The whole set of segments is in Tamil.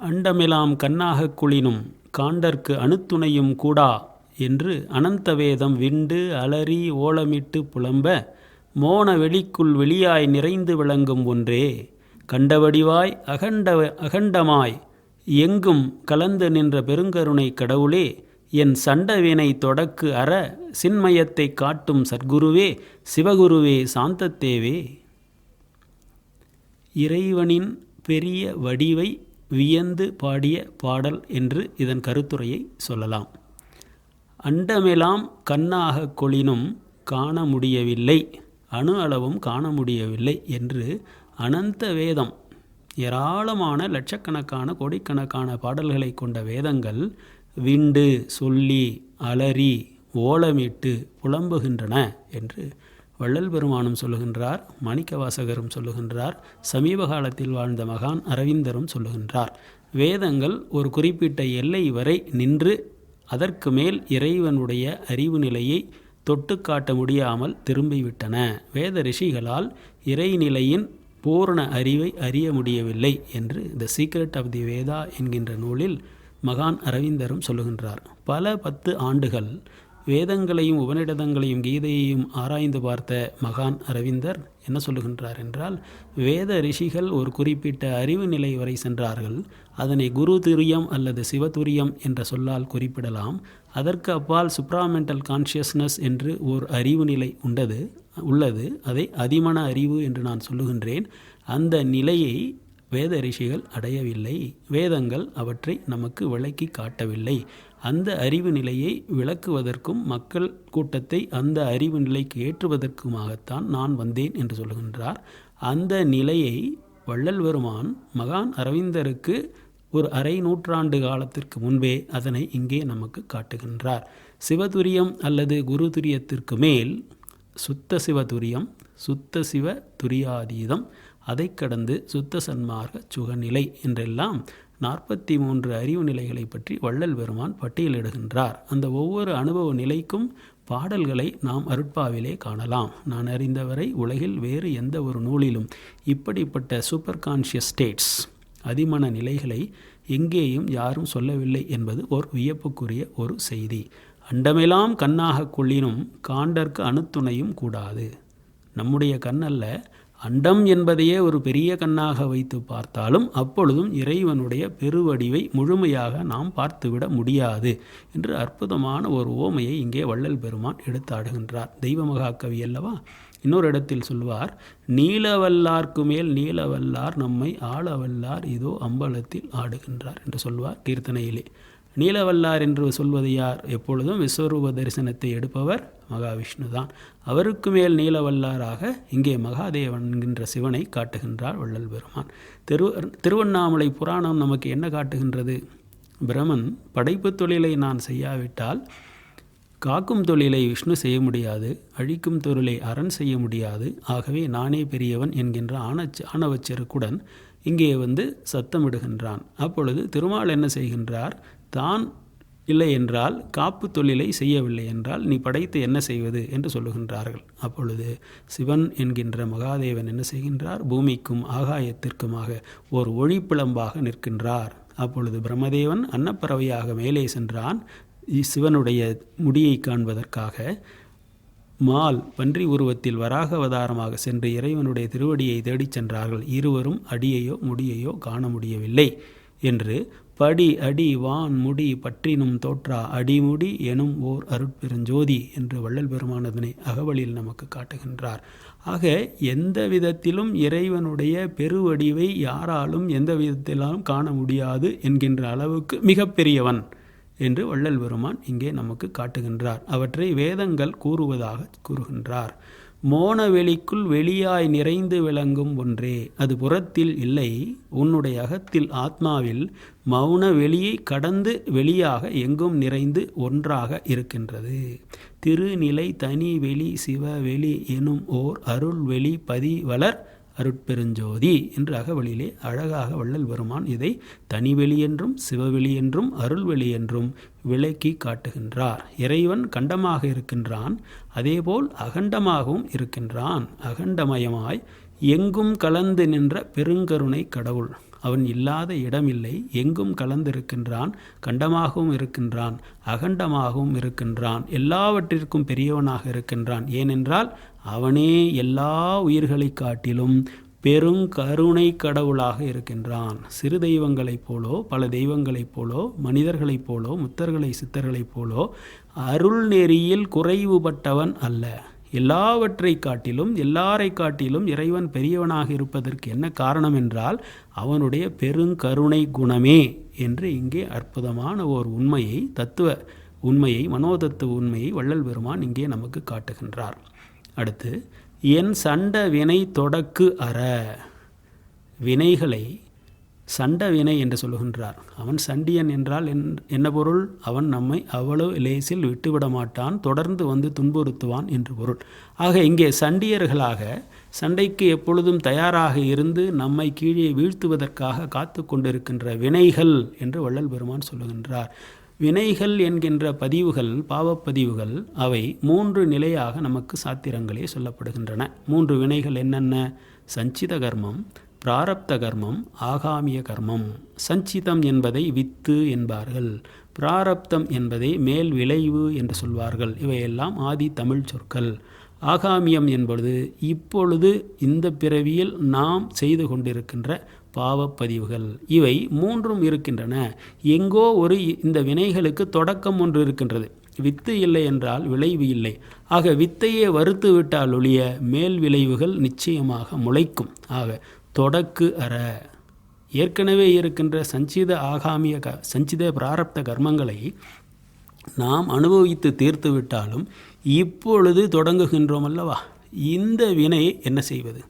அண்டமெலாம் கண்ணாகக் குளினும் காண்டற்கு அணுத்துணையும் கூடா என்று அனந்த வேதம் விண்டு அலறி ஓலமிட்டு புலம்ப, மோன வெளிக்குள் வெளியாய் நிறைந்து விளங்கும் ஒன்றே, கண்டவடிவாய் அகண்டமாய் எங்கும் கலந்து நின்ற பெருங்கருணை கடவுளே, என் சண்டவினை தொடக்கு அற சின்மயத்தைக் காட்டும் சத்குருவே, சிவகுருவே, சாந்தத்தேவே. இறைவனின் பெரிய வடிவை வியந்து பாடிய பாடல் என்று இதன் கருத்துரையை சொல்லலாம். அண்டமெலாம் கண்ணாகக் கொளினும் காண முடியவில்லை, அணு அளவும் காண முடியவில்லை என்று அனந்த வேதம், ஏராளமான லட்சக்கணக்கான கோடிக்கணக்கான பாடல்களை கொண்ட வேதங்கள் விண்டு சொல்லி அலறி ஓலமிட்டு புலம்புகின்றன என்று வள்ளல் பெருமானும் சொல்லுகின்றார், மாணிக்கவாசகரும் சொல்லுகின்றார், சமீப காலத்தில் வாழ்ந்த மகான் அரவிந்தரும் சொல்லுகின்றார். வேதங்கள் ஒரு குறிப்பிட்ட எல்லை வரை நின்று அதற்கு மேல் இறைவனுடைய அறிவு நிலையை தொட்டு காட்ட முடியாமல் திரும்பிவிட்டன. வேத ரிஷிகளால் இறைநிலையின் பூரண அறிவை அறிய முடியவில்லை என்று the secret of the Veda என்கின்ற நூலில் மகான் அரவிந்தரும் சொல்லுகின்றார். பல 10 ஆண்டுகள் வேதங்களையும் உபநிடதங்களையும் கீதையையும் ஆராய்ந்து பார்த்த மகான் அரவிந்தர் என்ன சொல்லுகின்றார் என்றால், வேத ரிஷிகள் ஒரு குறிப்பிட்ட அறிவு நிலை வரை சென்றார்கள். அதனை குரு துரியம் அல்லது சிவதுரியம் என்ற சொல்லால் குறிப்பிடலாம். அதற்கு அப்பால் சுப்ராமெண்டல் கான்ஷியஸ்னஸ் என்று ஓர் அறிவு நிலை உள்ளது. அதை அதிமன அறிவு என்று நான் சொல்லுகின்றேன். அந்த நிலையை வேத ரிஷிகள் அடையவில்லை. வேதங்கள் அவற்றை நமக்கு விளக்கி காட்டவில்லை. அந்த அறிவு நிலையை விளக்குவதற்கும் மக்கள் கூட்டத்தை அந்த அறிவு நிலைக்கு ஏற்றுவதற்குமாகத்தான் நான் வந்தேன் என்று சொல்லுகின்றார். அந்த நிலையை வள்ளல் பெருமான் மகான் அரவிந்தருக்கு ஒரு அரை நூற்றாண்டு காலத்திற்கு முன்பே அதனை இங்கே நமக்கு காட்டுகின்றார். சிவதுரியம் அல்லது குரு துரியத்திற்கு மேல் சுத்த சிவதுரியம், சுத்த சிவ துரியாதீதம், அதை கடந்து சுத்த சன்மார்க்க சுகநிலை என்றெல்லாம் 43 அறிவு நிலைகளை பற்றி வள்ளல் பெருமான் பட்டியலிடுகின்றார். அந்த ஒவ்வொரு அனுபவ நிலைக்கும் பாடல்களை நாம் அருட்பாவிலே காணலாம். நான் அறிந்தவரை உலகில் வேறு எந்த ஒரு நூலிலும் இப்படிப்பட்ட சூப்பர் கான்ஷியஸ் ஸ்டேட்ஸ், அதிமன நிலைகளை எங்கேயும் யாரும் சொல்லவில்லை என்பது ஓர் வியப்புக்குரிய ஒரு செய்தி. அண்டமெல்லாம் கண்ணாகக் கொள்ளினும் காண்டற்கு அணுத்துணையும் கூடாது. நம்முடைய கண்ணல்ல, அண்டம் என்பதையே ஒரு பெரிய கண்ணாக வைத்து பார்த்தாலும் அப்பொழுதும் இறைவனுடைய பெருவடிவை முழுமையாக நாம் பார்த்துவிட முடியாது என்று அற்புதமான ஒரு ஓமையை இங்கே வள்ளல் பெருமான் எடுத்தாடுகின்றார். தெய்வ மகாகவி அல்லவா. இன்னொரு இடத்தில் சொல்வார், நீலவல்லார்க்கு மேல் நீலவல்லார் நம்மை ஆளவல்லார் இதோ அம்பலத்தில் ஆடுகின்றார் என்று சொல்வார் கீர்த்தனையிலே. நீலவல்லார் என்று சொல்வது யார்? எப்பொழுதும் விஸ்வரூப தரிசனத்தை எடுப்பவர் மகாவிஷ்ணு தான். அவருக்கு மேல் நீலவல்லாராக இங்கே மகாதேவன் என்கின்ற சிவனை காட்டுகின்றார் வள்ளல் பெருமான். திருவண்ணாமலை புராணம் நமக்கு என்ன காட்டுகின்றது? பிரமன் படைப்பு தொழிலை நான் செய்யாவிட்டால் காக்கும் தொழிலை விஷ்ணு செய்ய முடியாது, அழிக்கும் தொழிலை அரண் செய்ய முடியாது, ஆகவே நானே பெரியவன் என்கின்ற ஆணவச்செருக்குடன் இங்கே சத்தமிடுகின்றான். அப்பொழுது திருமால் என்ன செய்கின்றார்? தான் இல்லை என்றால், காப்பு தொழிலை செய்யவில்லை என்றால் நீ படைத்து என்ன செய்வது என்று சொல்லுகின்றார்கள். அப்பொழுது சிவன் என்கின்ற மகாதேவன் என்ன செய்கின்றார்? பூமிக்கும் ஆகாயத்திற்குமாக ஒரு ஒளிப்பிளம்பாக நிற்கின்றார். அப்பொழுது பிரம்மதேவன் அன்னப்பறவையாக மேலே சென்றான். சிவனுடைய முடியை காண்பதற்காக மால் பன்றி உருவத்தில் வராக அவதாரமாக சென்று இறைவனுடைய திருவடியை தேடிச் சென்றார்கள். இருவரும் அடியையோ முடியையோ காண முடியவில்லை என்று படி அடி வான் முடி பற்றினும் தோற்றா அடிமுடி எனும் ஓர் அருட்பெருஞ்சோதி என்று வள்ளல் பெருமான் அதனை அகவலில் நமக்கு காட்டுகின்றார். ஆக எந்த விதத்திலும் இறைவனுடைய பெருவடிவை யாராலும் எந்த விதத்திலும் காண முடியாது என்கின்ற அளவுக்கு மிகப்பெரியவன் என்று வள்ளல் பெருமான் இங்கே நமக்கு காட்டுகின்றார். அவற்றை வேதங்கள் கூறுவதாக கூறுகின்றார். மோன வெளிக்குள் வெளியாய் நிறைந்து விளங்கும் ஒன்றே, அது புறத்தில் இல்லை, உன்னுடைய அகத்தில் ஆத்மாவில் மௌன வெளியை கடந்து வெளியாக எங்கும் நிறைந்து ஒன்றாக இருக்கின்றது. திருநிலை தனி வெளி சிவவெளி எனும் ஓர் அருள் வெளி பதிவளர் அருட்பெருஞ்சோதி என்று அகவலிலே அழகாக வள்ளல் பெருமான் இதை தனிவெளி என்றும் சிவவெளி என்றும் அருள்வெளி என்றும் விளக்கி காட்டுகின்றார். இறைவன் கண்டமாக இருக்கின்றான், அதேபோல் அகண்டமாகவும் இருக்கின்றான். அகண்டமயமாய் எங்கும் கலந்து நின்ற பெருங்கருணை கடவுள். அவன் இல்லாத இடமில்லை, எங்கும் கலந்திருக்கின்றான், கண்டமாகவும் இருக்கின்றான், அகண்டமாகவும் இருக்கின்றான், எல்லாவற்றிற்கும் பெரியவனாக இருக்கின்றான். ஏனென்றால் அவனே எல்லா உயிர்களை காட்டிலும் பெருங்கருணை கடவுளாக இருக்கின்றான். சிறு தெய்வங்களைப் போலோ பல தெய்வங்களைப் போலோ மனிதர்களைப் போலோ முத்தர்களை சித்தர்களைப் போலோ அருள் நெறியில் குறைவுபட்டவன் அல்ல. எல்லாவற்றை காட்டிலும் எல்லாரை காட்டிலும் இறைவன் பெரியவனாக இருப்பதற்கு என்ன காரணம் என்றால் அவனுடைய பெருங்கருணை குணமே என்று இங்கே அற்புதமான ஓர் உண்மையை, தத்துவ உண்மையை, மனோதத்துவ உண்மையை வள்ளல் பெருமான் இங்கே நமக்கு காட்டுகின்றார். அடுத்து, என் சண்ட வினை தொடக்கு அற. வினைகளை சண்ட வினை என்று சொல்லுகின்றார். அவன் சண்டியன் என்றால் என்ன பொருள்? அவன் நம்மை அவ்வளவு லேசில் விட்டுவிட மாட்டான், தொடர்ந்து வந்து துன்புறுத்துவான் என்று பொருள். ஆக இங்கே சண்டியர்களாக, சண்டைக்கு எப்பொழுதும் தயாராக இருந்து நம்மை கீழே வீழ்த்துவதற்காக காத்து கொண்டிருக்கின்ற வினைகள் என்று வள்ளல் பெருமான் சொல்லுகின்றார். வினைகள் என்கின்ற பதிவுகள், பாவப்பதிவுகள், அவை 3 நிலையாக நமக்கு சாத்திரங்களே சொல்லப்படுகின்றன. 3 வினைகள் என்னென்ன? சஞ்சித கர்மம், பிராரப்த கர்மம், ஆகாமிய கர்மம். சஞ்சிதம் என்பதை வித்து என்பார்கள், பிராரப்தம் என்பதை மேல் விளைவு என்று சொல்வார்கள். இவையெல்லாம் ஆதி தமிழ் சொற்கள். ஆகாமியம் என்பது இப்பொழுது இந்த பிறவியில் நாம் செய்து கொண்டிருக்கின்ற பாவப்பதிவுகள். இவை 3ம் இருக்கின்றன. எங்கோ ஒரு இந்த வினைகளுக்கு தொடக்கம் ஒன்று இருக்கின்றது. வித்து இல்லை என்றால் விளைவு இல்லை. ஆக வித்தையே வறுத்து விட்டால் ஒழிய மேல் விளைவுகள் நிச்சயமாக முளைக்கும். ஆக தொடக்கு அற. ஏற்கனவே இருக்கின்ற சஞ்சித ஆகாமிய சஞ்சித பிராரப்த கர்மங்களை நாம் அனுபவித்து தீர்த்து விட்டாலும் இப்பொழுது தொடங்குகின்றோம் அல்லவா, இந்த வினை என்ன செய்வது?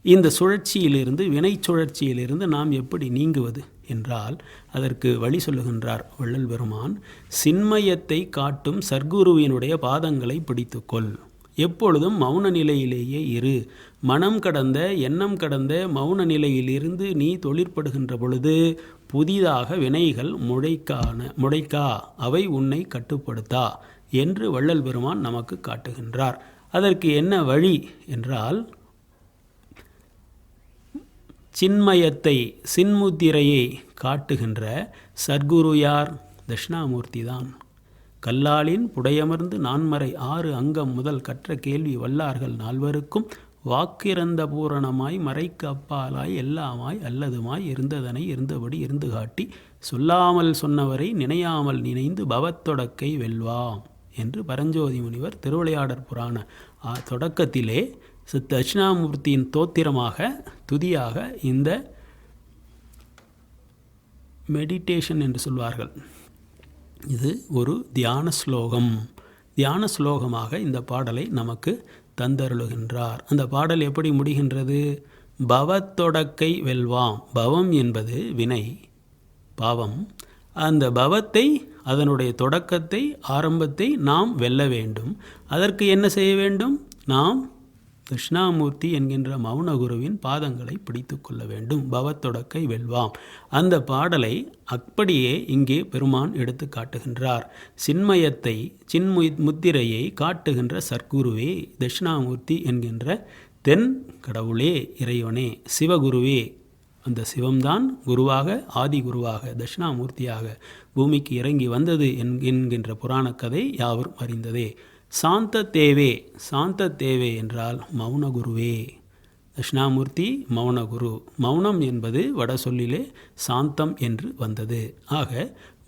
இந்த சுழற்சியிலிருந்து, வினை சுழற்சியிலிருந்து நாம் எப்படி நீங்குவது என்றால் அதற்கு வழி சொல்லுகின்றார் வள்ளல் பெருமான். சின்மயத்தை காட்டும் சர்க்குருவினுடைய பாதங்களை பிடித்துக்கொள். எப்பொழுதும் மௌன நிலையிலேயே இரு. மனம் கடந்த, எண்ணம் கடந்த மௌன நிலையிலிருந்து நீ தொழிற்படுகின்ற பொழுது புதிதாக வினைகள் முளைக்கா, அவை உன்னை கட்டுப்படுத்தா என்று வள்ளல் பெருமான் நமக்கு காட்டுகின்றார். அதற்கு என்ன வழி என்றால், சின்மயத்தை, சின்முத்திரையை காட்டுகின்ற சர்க்குரு யார்? தட்சிணாமூர்த்தி தான். கல்லாலின் புடையமர்ந்து 4 அங்கம் முதல் கற்ற கேள்வி வல்லார்கள் 4வருக்கும் வாக்கிறந்த பூரணமாய் மறைக்கு அப்பாலாய் எல்லாமாய் அல்லதுமாய் இருந்ததனை இருந்தபடி இருந்து காட்டி சொல்லாமல் சொன்னவரை நினையாமல் நினைந்து பவத்தொடக்கை வெல்வாம் என்று பரஞ்சோதி முனிவர் திருவிளையாடற் புராண தொடக்கத்திலே தட்சிணாமூர்த்தியின் தோத்திரமாக, துதியாக இந்த மெடிடேஷன் என்று சொல்வார்கள். இது ஒரு தியான ஸ்லோகம். தியான ஸ்லோகமாக இந்த பாடலை நமக்கு தந்தருளுகின்றார். அந்த பாடல் எப்படி முடிகின்றது? பவத்தொடக்கை வெல்வாம். பவம் என்பது வினை, பாவம். அந்த பவத்தை, அதனுடைய தொடக்கத்தை, ஆரம்பத்தை நாம் வெல்ல வேண்டும். அதற்கு என்ன செய்ய வேண்டும்? நாம் தட்சிணாமூர்த்தி என்கின்ற மௌனகுருவின் பாதங்களை பிடித்து கொள்ள வேண்டும். பவத்தொடக்கை வெல்வாம். அந்த பாடலை அப்படியே இங்கே பெருமான் எடுத்து காட்டுகின்றார். சின்மயத்தை, முத்திரையை காட்டுகின்ற சர்க்குருவே, தட்சிணாமூர்த்தி என்கின்ற தென் கடவுளே, இறைவனே, சிவகுருவே. அந்த சிவம்தான் குருவாக, ஆதி குருவாக, தட்சிணாமூர்த்தியாக பூமிக்கு இறங்கி வந்தது என்கின்ற புராண கதை யாவரும் அறிந்ததே. சாந்த தேவே, சாந்த தேவே என்றால் மௌனகுருவே. தட்சிணாமூர்த்தி மௌனகுரு. மௌனம் என்பது வட சொல்லிலே சாந்தம் என்று வந்தது. ஆக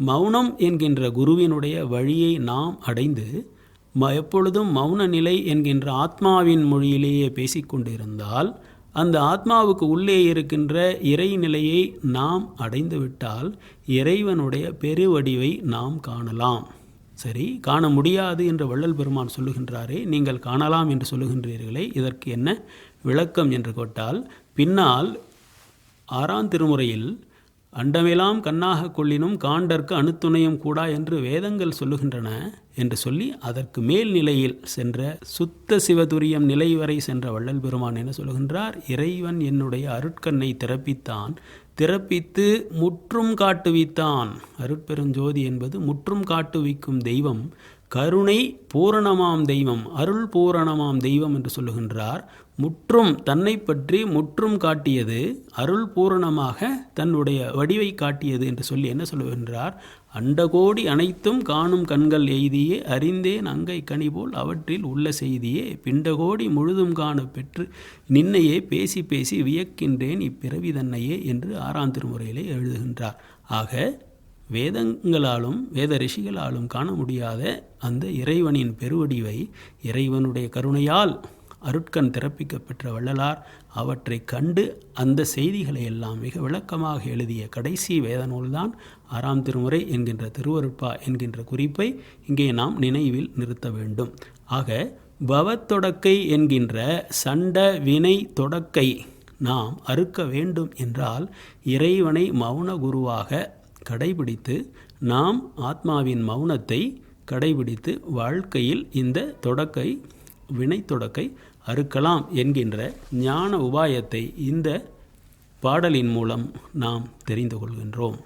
மௌனம் என்கின்ற குருவினுடைய வழியை நாம் அடைந்து எப்பொழுதும் மௌன நிலை என்கின்ற ஆத்மாவின் மொழியிலேயே பேசிக்கொண்டிருந்தால் அந்த ஆத்மாவுக்கு உள்ளே இருக்கின்ற இறைநிலையை நாம் அடைந்துவிட்டால் இறைவனுடைய பெருவடிவை நாம் காணலாம். சரி, காண முடியாது என்று வள்ளல் பெருமான் சொல்லுகின்றாரே, நீங்கள் காணலாம் என்று சொல்லுகின்றீர்களே, இதற்கு என்ன விளக்கம் என்று கேட்டால், பின்னால் 6ஆம் திருமுறையில் அண்டமெல்லாம் கண்ணாக கொள்ளினும் காண்டற்கு அணுத்துணையும் கூடா என்று வேதங்கள் சொல்லுகின்றன என்று சொல்லி அதற்கு மேல் நிலையில் சென்ற சுத்த சிவதுரியம் நிலை வரை சென்ற வள்ளல் பெருமான் என்ன சொல்லுகின்றார்? இறைவன் என்னுடைய அருட்கண்ணை திறப்பித்தான், திறப்பித்து முற்றும் காட்டுவித்தான். அருட்பெருஞ்சோதி என்பது முற்றும் காட்டுவிக்கும் தெய்வம். கருணை பூரணமாம் தெய்வம், அருள் பூரணமாம் தெய்வம் என்று சொல்லுகின்றார். முற்றும் தன்னை பற்றி முற்றும் காட்டியது, அருள் பூரணமாக தன்னுடைய வடிவை காட்டியது என்று சொல்லி என்ன சொல்லுகின்றார்? அண்டகோடி அனைத்தும் காணும் கண்கள் எய்தியே, அறிந்தேன் அங்கை கனி போல் அவற்றில் உள்ள செய்தியே, பிண்டகோடி முழுதும் காண பெற்று நின்னையே பேசி பேசி வியக்கின்றேன் இப்பிறவி தன்னையே என்று 6ஆம் திருமுறையிலே எழுதுகின்றார். ஆக வேதங்களாலும் வேத ரிஷிகளாலும் காண முடியாத அந்த இறைவனின் பெருவடிவை இறைவனுடைய கருணையால் அருட்கண் திறப்பிக்கப்பெற்ற வள்ளலார் அவற்றை கண்டு அந்த செய்திகளை எல்லாம் மிக விளக்கமாக எழுதிய கடைசி வேத நூல்தான் 6ஆம் திருமுறை என்கின்ற திருவருட்பா என்கின்ற குறிப்பை இங்கே நாம் நினைவில் நிறுத்த வேண்டும். ஆக பவத்தொடக்கை என்கின்ற சண்ட வினை தொடக்கை நாம் அறுக்க வேண்டும் என்றால் இறைவனை மௌன குருவாக கடைபிடித்து நாம் ஆத்மாவின் மௌனத்தை கடைபிடித்து வாழ்க்கையில் இந்த தொடக்கை வினை தொடக்கை அறுக்கலாம் என்கின்ற ஞான உபாயத்தை இந்த பாடலின் மூலம் நாம் தெரிந்து கொள்கின்றோம்.